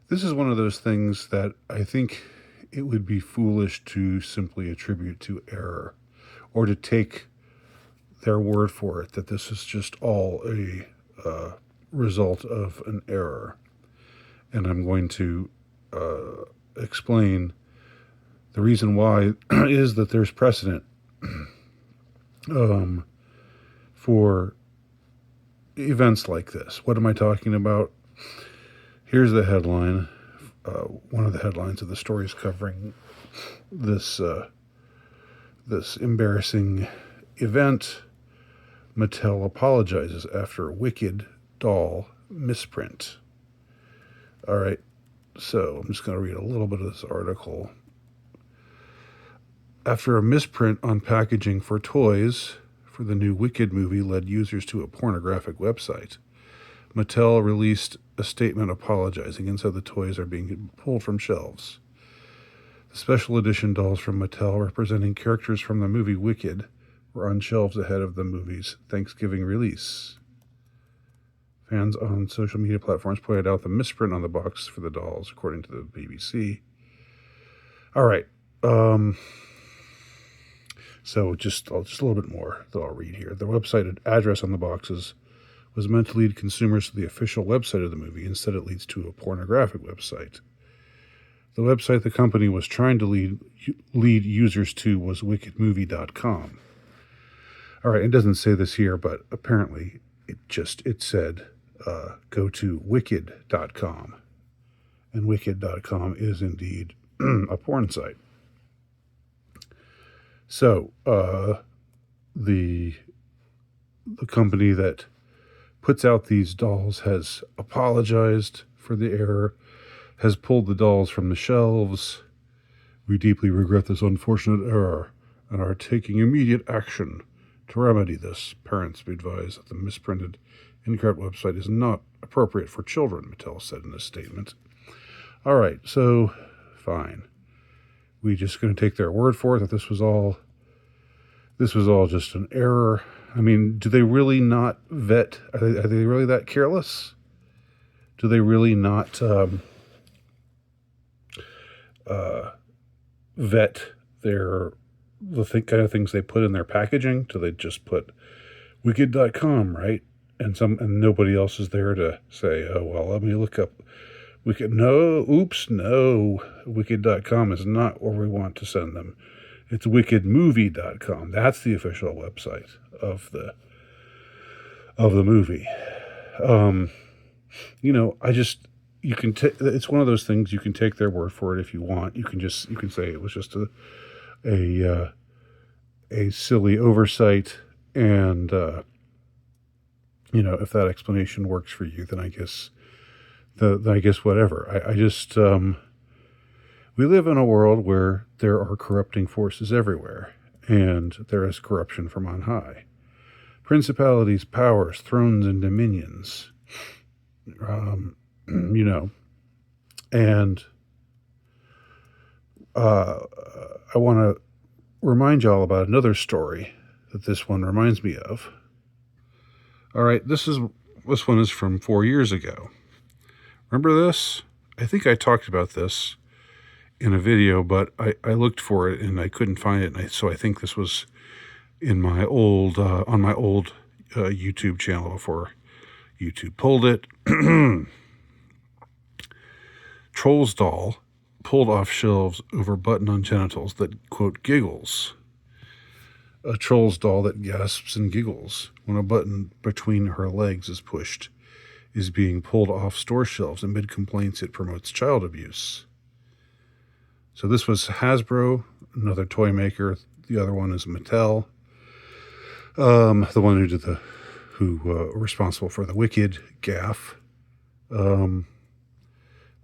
This is one of those things that I think it would be foolish to simply attribute to error or to take their word for it that this is just all a result of an error. And I'm going to explain the reason why is that there's precedent um, for events like this. What am I talking about? Here's the headline. One of the headlines of the story is covering this this embarrassing event. Mattel apologizes after Wicked doll misprint. All right, so I'm just going to read a little bit of this article. After a misprint on packaging for toys for the new Wicked movie led users to a pornographic website, Mattel released a statement apologizing and said the toys are being pulled from shelves. The special edition dolls from Mattel representing characters from the movie Wicked were on shelves ahead of the movie's Thanksgiving release. Fans on social media platforms pointed out the misprint on the box for the dolls, according to the BBC. All right. So just a little bit more that I'll read here. The website address on the boxes was meant to lead consumers to the official website of the movie. Instead, it leads to a pornographic website. The website the company was trying to lead users to was wickedmovie.com. All right, it doesn't say this here, but apparently it said go to wicked.com. And wicked.com is indeed a porn site. So the company that puts out these dolls has apologized for the error, has pulled the dolls from the shelves. We deeply regret this unfortunate error and are taking immediate action to remedy this. Parents be advised that the misprinted, incorrect website is not appropriate for children, Mattel said in a statement. All right, so fine. We just going to take their word for it that this was all just an error. I mean, do they really not vet? Are they really that careless? Do they really not vet the kind of things they put in their packaging? Do they just put wicked.com, right? And nobody else is there to say, oh, well, let me look up Wicked. No, wicked.com is not where we want to send them. It's wickedmovie.com. That's the official website of the movie. It's one of those things you can take their word for it if you want. You can say it was just a silly oversight, and if that explanation works for you, then I guess whatever. We live in a world where there are corrupting forces everywhere, and there is corruption from on high. Principalities, powers, thrones, and dominions. And I want to remind y'all about another story that this one reminds me of. All right, this one is from 4 years ago. Remember this? I think I talked about this in a video, but I looked for it and I couldn't find it. So I think this was in my old on my old YouTube channel before YouTube pulled it. Trolls doll pulled off shelves over button on genitals that, quote, giggles. A Trolls doll that gasps and giggles when a button between her legs is pushed is being pulled off store shelves amid complaints it promotes child abuse. So this was Hasbro, another toy maker. The other one is Mattel. The one who responsible for the Wicked gaffe.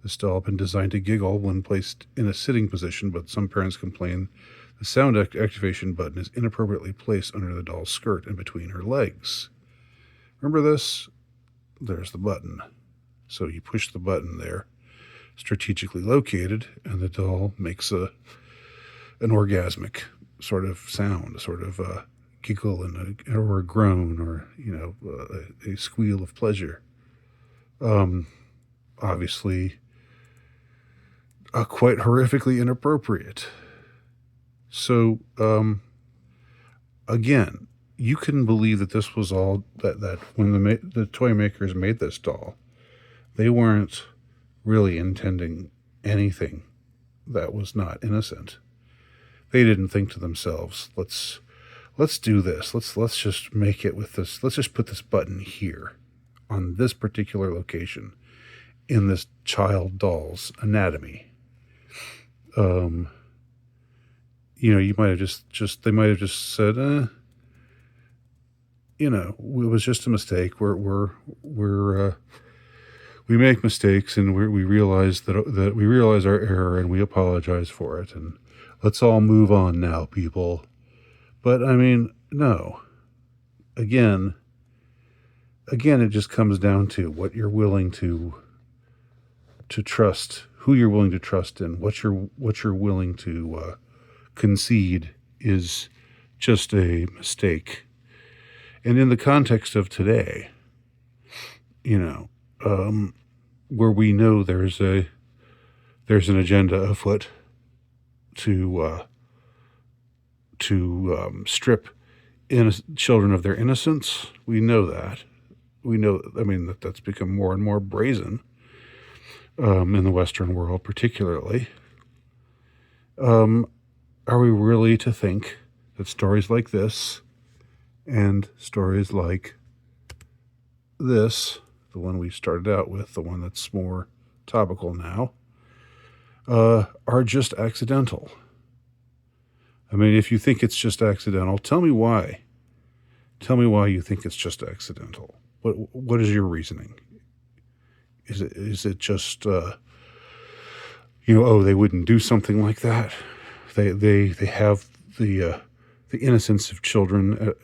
This doll had been designed to giggle when placed in a sitting position, but some parents complain the sound activation button is inappropriately placed under the doll's skirt and between her legs. Remember this? There's the button. So you push the button there, strategically located, and the doll makes an orgasmic sort of sound, a sort of giggle or a groan, or a squeal of pleasure. Obviously, quite horrifically inappropriate. So, again, you can believe that this was all that when the toy makers made this doll, they weren't really intending anything that was not innocent. They didn't think to themselves, let's do this. Let's just make it with this. Let's just put this button here on this particular location in this child doll's anatomy. You might have they might have just said, it was just a mistake. We make mistakes, and we realize that we realize our error, and we apologize for it, and let's all move on now, people. But I mean, no. Again, it just comes down to what you're willing to trust, who you're willing to trust in, what you're willing to concede is just a mistake. And in the context of today, where we know there's an agenda afoot to strip children of their innocence, we know that. We know, that's become more and more brazen in the Western world, particularly. Are we really to think that stories like this and stories like this, the one we started out with, the one that's more topical now, are just accidental? I mean, if you think it's just accidental, tell me why. Tell me why you think it's just accidental. What is your reasoning? Is it just they wouldn't do something like that? They have the innocence of children,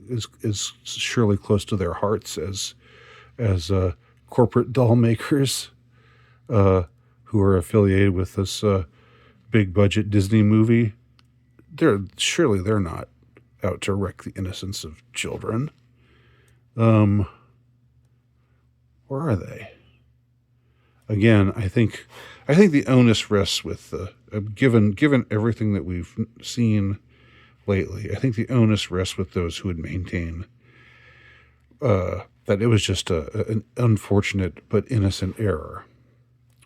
is surely close to their hearts as corporate doll makers who are affiliated with this big budget Disney movie. They're not out to wreck the innocence of children. Or are they? Again, I think the onus rests with given everything that we've seen lately. I think the onus rests with those who would maintain that it was just an unfortunate but innocent error.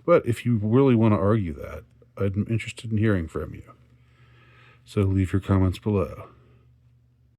But if you really want to argue that, I'm interested in hearing from you. So leave your comments below.